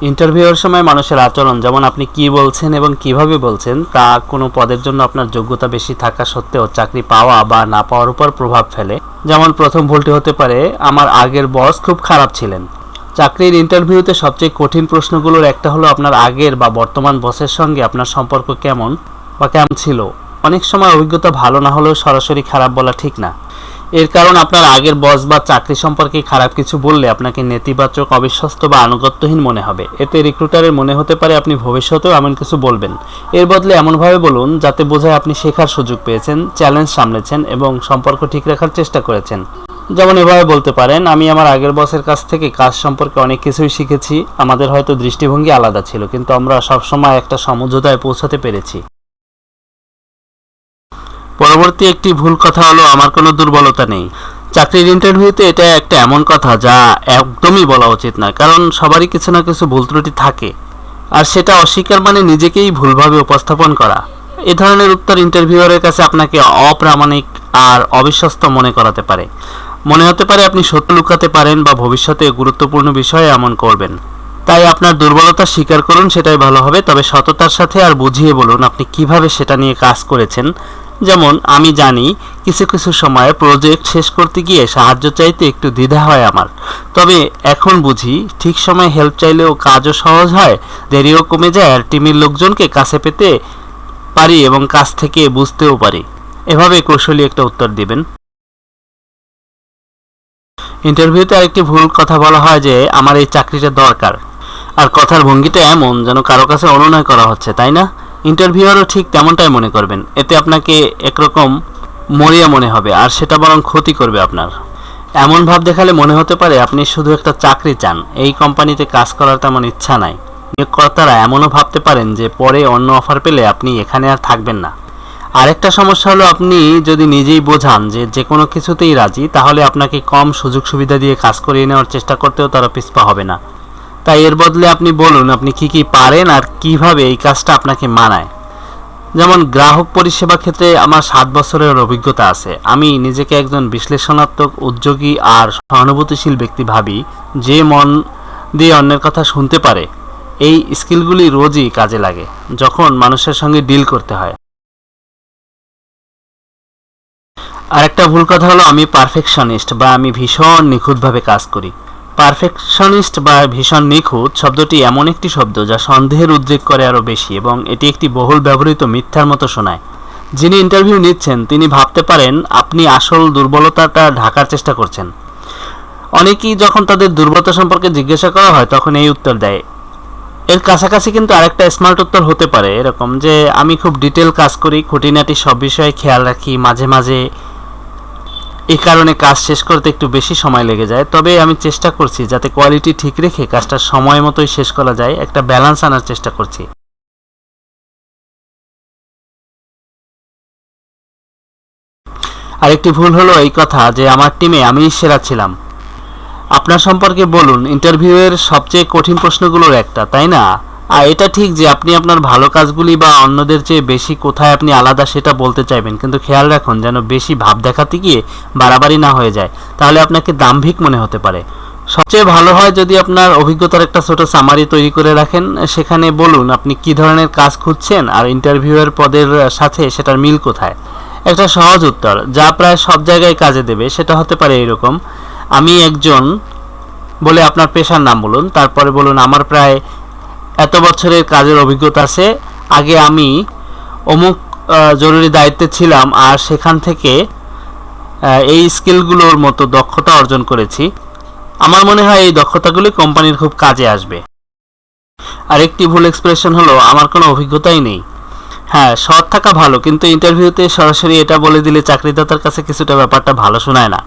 ইন্টারভিউয়ের সময় মানুষের আচরণ, যেমন আপনি কি বলছেন এবং কিভাবে বলছেন, তা কোনো পদের জন্য আপনার যোগ্যতা বেশি থাকা সত্ত্বেও চাকরি পাওয়া বা না পাওয়ার উপর প্রভাব ফেলে। যেমন প্রথম ভুলটি হতে পারে, আমার আগের বস খুব খারাপ ছিলেন। চাকরির ইন্টারভিউতে সবচেয়ে কঠিন প্রশ্নগুলোর একটা হলো আপনার আগের বা বর্তমান বসের সঙ্গে আপনার সম্পর্ক কেমন ছিল। অনেক সময় অভিজ্ঞতা ভালো না হলেও সরাসরি খারাপ বলা ঠিক না। এর কারণ আপনার আগের বস বা চাকরি সম্পর্কে খারাপ কিছু বললে আপনাকে নেতিবাচক, অবিশ্বস্ত বা আনুগত্যহীন মনে হবে। এতে রিক্রুটারের মনে হতে পারে আপনি ভবিষ্যতেও এমন কিছু বলবেন। এর বদলে এমনভাবে বলুন যাতে বোঝায় আপনি শেখার সুযোগ পেয়েছেন, চ্যালেঞ্জ সামলেছেন এবং সম্পর্ক ঠিক রাখার চেষ্টা করেছেন। যেমন এভাবে বলতে পারেন, আমি আমার আগের বসের কাছ থেকে কাজ সম্পর্কে অনেক কিছুই শিখেছি। আমাদের হয়তো দৃষ্টিভঙ্গি আলাদা ছিল, কিন্তু আমরা সবসময় একটা সমঝোতায় পৌঁছাতে পেরেছি। পরবর্তী একটি ভুল কথা হলো, আমার কোনো দুর্বলতা নেই। চাকরির ইন্টারভিউতে এটা একটা এমন কথা যা একদমই বলা উচিত না, কারণ সবারই কিছু না কিছু ভুল ত্রুটি থাকে, আর সেটা অস্বীকার মানে নিজেকেই ভুলভাবে উপস্থাপন করা। এ ধরনের উত্তর ইন্টারভিউয়ারের কাছে আপনাকে অপ্রামাণিক আর অবিশ্বস্ত মনে করাতে পারে। মনে হতে পারে আপনি সত্য লুকাতে পারেন বা ভবিষ্যতে গুরুত্বপূর্ণ বিষয়ে এমন করবেন। তাই আপনার দুর্বলতা স্বীকার করুন, সেটাই ভালো হবে। তবে সততার সাথে আর বুঝিয়ে বলুন আপনি কিভাবে সেটা নিয়ে কাজ করেছেন। যেমন, আমি জানি কিছু কিছু সময়ে প্রজেক্ট শেষ করতে গিয়ে সাহায্য চাইতে একটু দ্বিধা হয় আমার, তবে এখন বুঝি ঠিক সময়ে হেল্প চাইলেও কাজও সহজ হয়, দেরিও কমে যায়, আর টিমের লোকজনকে কাছে পেতে পারি এবং কাছ থেকে বুঝতেও পারি। এভাবে কৌশলী একটা উত্তর দিবেন। ইন্টারভিউতে আরেকটি ভুল কথা বলা হয় যে আমার এই চাকরিটা দরকার, আর কথার ভঙ্গিটা এমন যেন কারো কাছে অনুনয় করা হচ্ছে, তাই না? ইন্টারভিউয়ারও ঠিক তেমনটাই মনে করবেন। এতে আপনাকে একরকম মরিয়া মনে হবে, আর সেটা বরং ক্ষতি করবে আপনার। এমন ভাব দেখালে মনে হতে পারে আপনি শুধু একটা চাকরি চান, এই কোম্পানিতে কাজ করার তেমন ইচ্ছা নাই। নিয়োগকর্তারা এমনও ভাবতে পারেন যে পরে অন্য অফার পেলে আপনি এখানে আর থাকবেন না। আরেকটা সমস্যা হলো, আপনি যদি নিজেই বোঝান যে কোনো কিছুতেই রাজি, তাহলে আপনাকে কম সুযোগ সুবিধা দিয়ে কাজ করিয়ে নেওয়ার চেষ্টা করতেও তারা পিছপা হবে না। তাই এর বদলে আপনি বলুন আপনি কি পারেন আর কিভাবে এই কাজটা আপনাকে মানায়। যেমন, গ্রাহক পরিষেবা ক্ষেত্রে আমার 7 বছরের অভিজ্ঞতা আছে। আমি নিজেকে একজন বিশ্লেষণাত্মক, উদ্যোগী আর সহানুভূতিশীল ব্যক্তি ভাবি, যে মন দিয়ে অন্যের কথা শুনতে পারে। এই স্কিলগুলি রোজই কাজে লাগে যখন মানুষের সঙ্গে ডিল করতে হয়। আরেকটা ভুল কথা হলো, আমি পারফেকশনিস্ট বা আমি ভীষণ নিখুঁতভাবে কাজ করি। পারফেকশনিস্ট বা ভীষণ নিখুঁত শব্দটি এমন একটি শব্দ যা সন্দেহের উদ্রেক করে আরও বেশি, এবং এটি একটি বহুল ব্যবহৃত মিথ্যার মতো শোনায়। যিনি ইন্টারভিউ নিচ্ছেন তিনি ভাবতে পারেন আপনি আসল দুর্বলতাটা ঢাকার চেষ্টা করছেন। অনেকেই যখন তাদের দুর্বলতা সম্পর্কে জিজ্ঞাসা করা হয় তখন এই উত্তর দেয়। এর কাছাকাছি কিন্তু আরেকটা স্মার্ট উত্তর হতে পারে এরকম যে, আমি খুব ডিটেল কাজ করি, খুঁটিনাটি সব বিষয়ে খেয়াল রাখি, মাঝে মাঝে এই কারণে কাজ শেষ করতে একটু বেশি সময় লেগে যায়, তবে আমি চেষ্টা করছি যাতে কোয়ালিটি ঠিক রেখে কাজটা সময় মতোই শেষ করা যায়। একটা ব্যালেন্স আনার চেষ্টা করছি। আরেকটি ভুল হলো এই কথা যে আমার টিমে আমিই সেরা ছিলাম। আপনার সম্পর্কে বলুন ইন্টারভিউয়ের সবচেয়ে কঠিন প্রশ্নগুলোর একটা, তাই না? আর এটা ঠিক যে আপনি আপনার ভালো কাজগুলি বা অন্যদের চেয়ে বেশি কোথায় আপনি আলাদা সেটা বলতে চাইবেন, কিন্তু খেয়াল রাখুন যেন বেশি ভাব দেখাতে গিয়ে বাড়াবাড়ি না হয়ে যায়, তাহলে আপনাকে দাম্ভিক মনে হতে পারে। সবচেয়ে ভালো হয় যদি আপনার অভিজ্ঞতার একটা ছোট সামারি তৈরি করে রাখেন। সেখানে বলুন আপনি কি ধরনের কাজ খুঁজছেন আর ইন্টারভিউয়ের পদের সাথে সেটার মিল কোথায়। একটা সহজ উত্তর যা প্রায় সব জায়গায় কাজে দেবে সেটা হতে পারে এরকম, আমি একজন বলে আপনার পেশার নাম বলুন, তারপরে বলুন আমার প্রায় এত বছরের কাজের অভিজ্ঞতা আছে, আগে আমি অমুক জরুরি দায়িত্বে ছিলাম আর সেখান থেকে এই স্কিলগুলোর মতো দক্ষতা অর্জন করেছি। আমার মনে হয় এই দক্ষতাগুলি কোম্পানির খুব কাজে আসবে। আরেকটি ভুল এক্সপ্রেশন হলো, আমার কোনো অভিজ্ঞতাই নেই। হ্যাঁ, সৎ থাকা ভালো, কিন্তু ইন্টারভিউতে সরাসরি এটা বলে দিলে চাকরিদাতার কাছে কিছুটা ব্যাপারটা ভালো শোনায় না।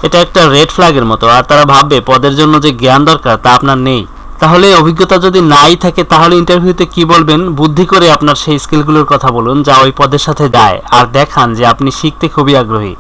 এটা একটা রেড ফ্ল্যাগের মতো, আর তারা ভাববে পদের জন্য যে জ্ঞান দরকার তা আপনার নেই। তাহলে অভিজ্ঞতা যদি নাই থাকে তাহলে ইন্টারভিউতে কি বলবেন? বুদ্ধি করে আপনার সেই স্কিলগুলোর কথা বলুন যা ওই পদের সাথে যায়, আর দেখান যে আপনি শিখতে খুবই আগ্রহী।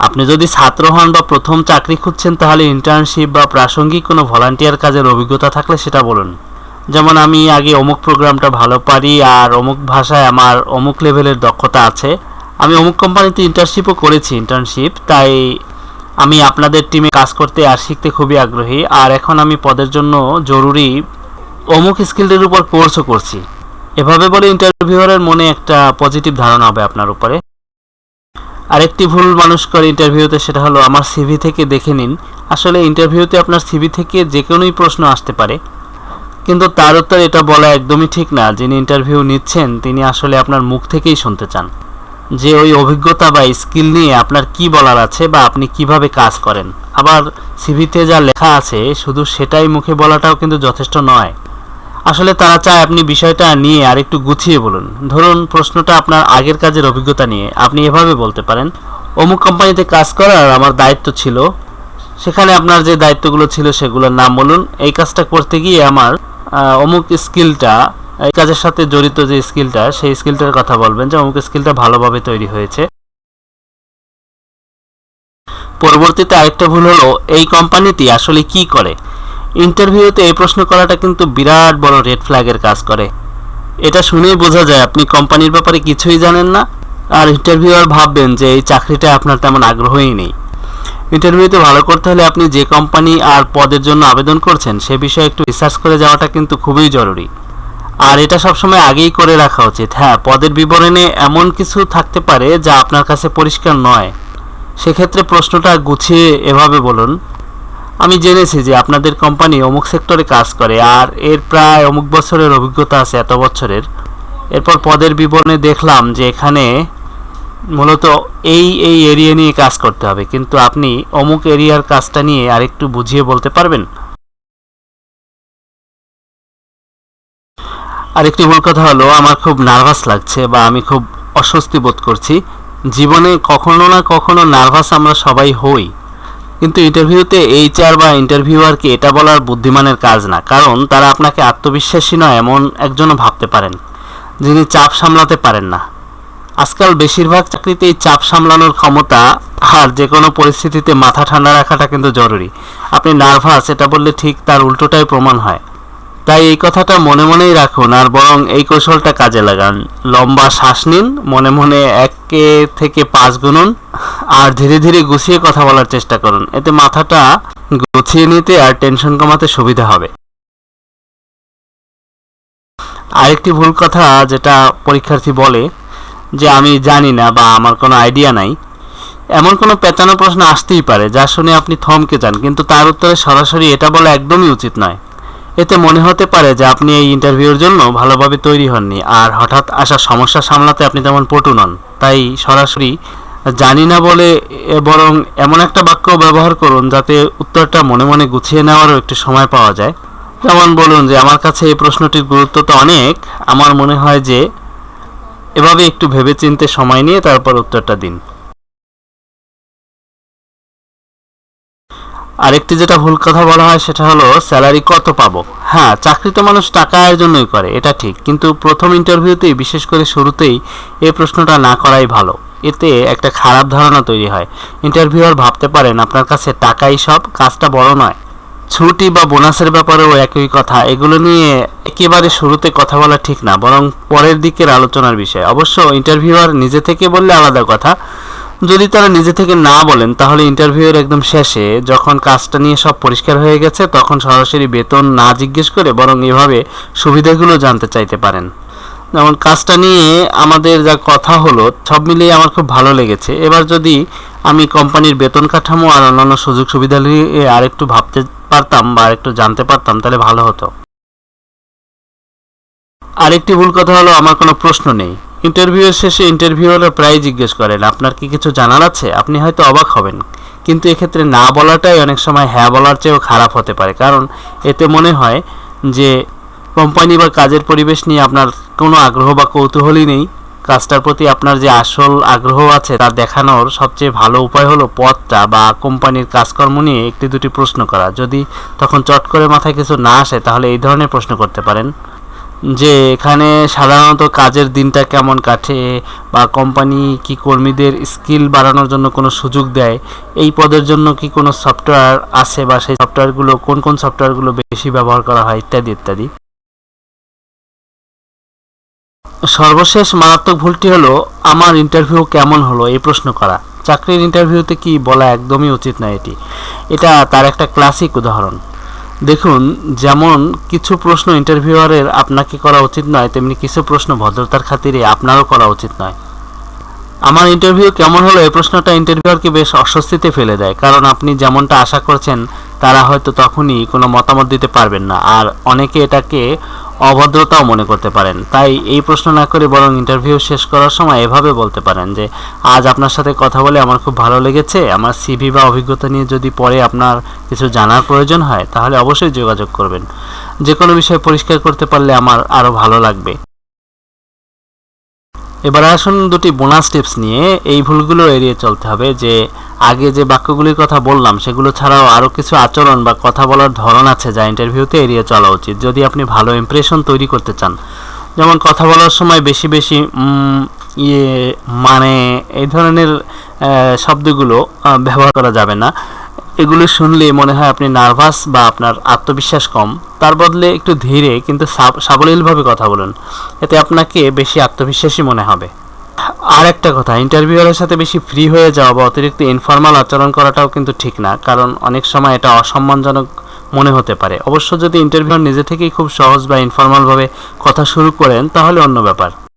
আপনি যদি ছাত্র হন বা প্রথম চাকরি খুঁজছেন তাহলে ইন্টার্নশিপ বা প্রাসঙ্গিক কোনো ভলান্টিয়ার কাজের অভিজ্ঞতা থাকলে সেটা বলুন। যেমন, আমি আগে অমুক প্রোগ্রামটা ভালো পারি আর অমুক ভাষায় আমার অমুক লেভেলের দক্ষতা আছে। আমি অমুক কোম্পানিতে ইন্টার্নশিপও করেছি, তাই আমি আপনাদের টিমে কাজ করতে আর শিখতে খুবই আগ্রহী, আর এখন আমি পদের জন্য জরুরি অমুক স্কিলের উপর কোর্সও করছি, এভাবে বলে ইন্টারভিউয়ারের মনে একটা পজিটিভ ধারণা হবে আপনার উপরে। আরেকটি ভুল মানুষ করে ইন্টারভিউতে, সেটা হলো আমার সিভি থেকে দেখে নিন। আসলে ইন্টারভিউতে আপনার সিভি থেকে যে কোনোই প্রশ্ন আসতে পারে, কিন্তু তার উত্তর এটা বলা একদমই ঠিক না। যিনি ইন্টারভিউ নিচ্ছেন তিনি আসলে আপনার মুখ থেকেই শুনতে চান যে ওই অভিজ্ঞতা বা স্কিল নিয়ে আপনার কি বলার আছে বা আপনি কিভাবে কাজ করেন। আবার সিভিতে যা লেখা আছে শুধু সেটাই মুখে বলাটাও কিন্তু যথেষ্ট নয়। আসলে তারা চায় আপনি বিষয়টা নিয়ে আরেকটু গুছিয়ে বলুন। ধরুন প্রশ্নটা আপনার আগের কাজের অভিজ্ঞতা নিয়ে, আপনি এভাবে বলতে পারেন, অমুক কোম্পানিতে কাজ করার আমার দায়িত্ব ছিল, সেখানে আপনার যে দায়িত্বগুলো ছিল সেগুলোর নাম বলুন। এই কাজটা করতে গিয়ে আমার অমুক স্কিলটা, এই কাজের সাথে জড়িত যে স্কিলটা, সেই স্কিলটার কথা বলবেন যে অমুক স্কিলটা ভালোভাবে তৈরি হয়েছে। পরবর্তীতে আরেকটা ভুল হলো, এই কোম্পানিটি আসলে কি করে। ইন্টারভিউতে এই প্রশ্ন করাটা কিন্তু বিরাট বড় রেড ফ্ল্যাগের কাজ করে। এটা শুনেই বোঝা যায় আপনি কোম্পানির ব্যাপারে কিছুই জানেন না, আর ইন্টারভিউয়ার ভাববেন যে এই চাকরিটা আপনার তেমন আগ্রহই নেই। ইন্টারভিউতে ভালো করতে হলে আপনি যে কোম্পানি আর পদের জন্য আবেদন করছেন সে বিষয়ে একটু রিসার্চ করে যাওয়াটা কিন্তু খুবই জরুরি। আর এটা সবসময় আগেই করে রাখা উচিত। হ্যাঁ, পদের বিবরণে এমন কিছু থাকতে পারে যা আপনার কাছে পরিষ্কার নয়, সেক্ষেত্রে প্রশ্নটা গুছিয়ে এভাবে বলুন, আমি জেনেছি যে আপনাদের কোম্পানি অমুক সেক্টরে কাজ করে আর এর প্রায় অমুক বছরের অভিজ্ঞতা আছে, এত বছরের। এরপর পদের বিবরণে দেখলাম যে এখানে মূলত এই এরিয়া নিয়ে কাজ করতে হবে, কিন্তু আপনি অমুক এরিয়ার কাজটা নিয়ে আরেকটু বুঝিয়ে বলতে পারবেন। আরেকটি ভুল কথা হলো, আমার খুব নার্ভাস লাগছে বা আমি খুব অস্বস্তি বোধ করছি। জীবনে কখনো না কখনো নার্ভাস আমরা সবাই হই, কিন্তু ইন্টারভিউতে এইচআর বা ইন্টারভিউয়ারকে এটা বলার বুদ্ধিমানের কাজ না, কারণ তারা আপনাকে আত্মবিশ্বাসী নয় এমন একজনও ভাবতে পারেন যিনি চাপ সামলাতে পারেন না। আজকাল বেশিরভাগ চাকরিতেই চাপ সামলানোর ক্ষমতা আর যে কোনো পরিস্থিতিতে মাথা ঠান্ডা রাখাটা কিন্তু জরুরি। আপনি নার্ভাস এটা বললে ঠিক তার উল্টোটাই প্রমাণ হয়। তাই এই কথাটা মনে মনেই রাখুন, আর বরং এই কৌশলটা কাজে লাগান। লম্বা শ্বাস নিন, মনে মনে 1 থেকে 5 গুনুন, আর ধীরে ধীরে গুছিয়ে কথা বলার চেষ্টা করুন। এতে মাথাটা গুছিয়ে নিতে আর টেনশন কমাতে সুবিধা হবে। আরেকটি ভুল কথা যেটা পরীক্ষার্থী বলে যে আমি জানি না বা আমার কোনো আইডিয়া নাই। এমন কোনো পেঁচানো প্রশ্ন আসতেই পারে যা শুনে আপনি থমকে যান, কিন্তু তার উত্তরে সরাসরি এটা বলা একদমই উচিত নয়। এতে মনে হতে পারে যে আপনি এই ইন্টারভিউর জন্য ভালোভাবে তৈরি হননি, আর হঠাৎ আসা সমস্যা সামলাতে আপনি তেমন পটু নন। তাই সরাসরি জানি না বলে বরং এমন একটা বাক্য ব্যবহার করুন যাতে উত্তরটা মনে মনে গুছিয়ে নেওয়ারও একটু সময় পাওয়া যায়। যেমন বলুন যে আমার কাছে এই প্রশ্নটির গুরুত্ব তো অনেক, আমার মনে হয় যে, এভাবে একটু ভেবেচিন্তে সময় নিয়ে তারপর উত্তরটা দিন। আরেকটি যেটা ভুল কথা বলা হয় সেটা হলো স্যালারি কত পাবো। হ্যাঁ, চাকরি তো মানুষ টাকার জন্যই করে, এটা ঠিক, কিন্তু প্রথম ইন্টারভিউতেই, বিশেষ করে শুরুতেই এই প্রশ্নটা না করাই ভালো। এতে একটা খারাপ ধারণা তৈরি হয়। ইন্টারভিউয়ার ভাবতে পারেন আপনার কাছে টাকাই সব, কাজটা বড় নয়। ছুটি বা বোনাসের ব্যাপারেও একই কথা। এগুলো নিয়ে একেবারে শুরুতে কথা বলা ঠিক না, বরং পরের দিকের আলোচনার বিষয়। অবশ্য ইন্টারভিউয়ার নিজে থেকে বললে আলাদা কথা। যদি তারা নিজে থেকে না বলেন তাহলে ইন্টারভিউয়ের একদম শেষে যখন কাজটা নিয়ে সব পরিষ্কার হয়ে গেছে তখন সরাসরি বেতন না জিজ্ঞেস করে বরং এভাবে সুবিধাগুলো জানতে চাইতে পারেন। যেমন, কাজটা নিয়ে আমাদের যা কথা হলো সব মিলিয়ে আমার খুব ভালো লেগেছে। এবার যদি আমি কোম্পানির বেতন কাঠামো আর অন্যান্য সুযোগ সুবিধা নিয়ে আরেকটু ভাবতে পারতাম বা আরেকটু জানতে পারতাম তাহলে ভালো হতো। আরেকটি ভুল কথা হলো আমার কোনো প্রশ্ন নেই। ইন্টারভিউয়ের শেষে ইন্টারভিউয়াররা প্রায় জিজ্ঞেস করেন আপনার কি কিছু জানার আছে। আপনি হয়তো অবাক হবেন, কিন্তু এক্ষেত্রে না বলাটাই অনেক সময় হ্যাঁ বলার চেয়েও খারাপ হতে পারে, কারণ এতে মনে হয় যে কোম্পানি বা কাজের পরিবেশ নিয়ে আপনার কোনো আগ্রহ বা কৌতূহলই নেই। কাজটার প্রতি আপনার যে আসল আগ্রহ আছে তা দেখানোর সবচেয়ে ভালো উপায় হলো পদটা বা কোম্পানির কাজকর্ম নিয়ে একটি দুটি প্রশ্ন করা। যদি তখন চট করে মাথায় কিছু না আসে তাহলে এই ধরনের প্রশ্ন করতে পারেন যে এখানে সাধারণত কাজের দিনটা কেমন কাটে, বা কোম্পানি কি কর্মীদের স্কিল বাড়ানোর জন্য কোনো সুযোগ দেয়, এই পদের জন্য কি কোনো সফটওয়্যার আছে বা সেই সফটওয়্যারগুলো কোন কোন সফটওয়্যারগুলো বেশি ব্যবহার করা হয়, ইত্যাদি ইত্যাদি। সর্বশেষ মারাত্মক ভুলটি হলো আমার ইন্টারভিউ কেমন হলো এই প্রশ্ন করা। চাকরির ইন্টারভিউতে কি বলা একদমই উচিত নয়। এটা তার একটা ক্লাসিক উদাহরণ। দেখুন, যেমন কিছু প্রশ্ন ইন্টারভিউয়ারের আপনাকে করা উচিত নয়, তেমনি কিছু প্রশ্ন ভদ্রতার খাতিরে আপনারও করা উচিত নয়। আমার ইন্টারভিউ কেমন হলো এই প্রশ্নটা ইন্টারভিউয়ারকে বেশ অস্বস্তিতে ফেলে দেয়, কারণ আপনি যেমনটা আশা করছেন তারা হয়তো তখনই কোনো মতামত দিতে পারবেন না, আর অনেকে এটাকে অভদ্রতাও মনে করতে পারেন। তাই এই প্রশ্ন না করে বরং ইন্টারভিউ শেষ করার সময় এভাবে বলতে পারেন যে, আজ আপনার সাথে কথা বলে আমার খুব ভালো লেগেছে। আমার সিভি বা অভিজ্ঞতা নিয়ে যদি পরে আপনার কিছু জানার প্রয়োজন হয় তাহলে অবশ্যই যোগাযোগ করবেন। যে কোনো বিষয় পরিষ্কার করতে পারলে আমার আরও ভালো লাগবে। এবার আসুন দুটি বোনাস টিপস নিয়ে। এই ভুলগুলো এড়িয়ে চলতে হবে যে আগে যে বাক্যগুলির কথা বললাম সেগুলো ছাড়াও আরও কিছু আচরণ বা কথা বলার ধরন আছে যা ইন্টারভিউতে এড়িয়ে চলা উচিত যদি আপনি ভালো ইমপ্রেশন তৈরি করতে চান। যেমন কথা বলার সময় বেশি বেশি ইয়ে, মানে এই ধরনের শব্দগুলো ব্যবহার করা যাবে না। এগুলো শুনলে মনে হয় আপনি নার্ভাস বা আপনার আত্মবিশ্বাস কম। তার বদলে একটু ধীরে কিন্তু সাবলীলভাবে কথা বলুন, এতে আপনাকে বেশি আত্মবিশ্বাসী মনে হবে। আর একটা কথা, ইন্টারভিউয়ারের সাথে বেশি ফ্রি হয়ে যাওয়া বা অতিরিক্ত ইনফর্মাল আচরণ করাটাও কিন্তু ঠিক না, কারণ অনেক সময় এটা অসম্মানজনক মনে হতে পারে। অবশ্য যদি ইন্টারভিউয়ার নিজে থেকেই খুব সহজ বা ইনফর্মালভাবে কথা শুরু করেন তাহলে অন্য ব্যাপার।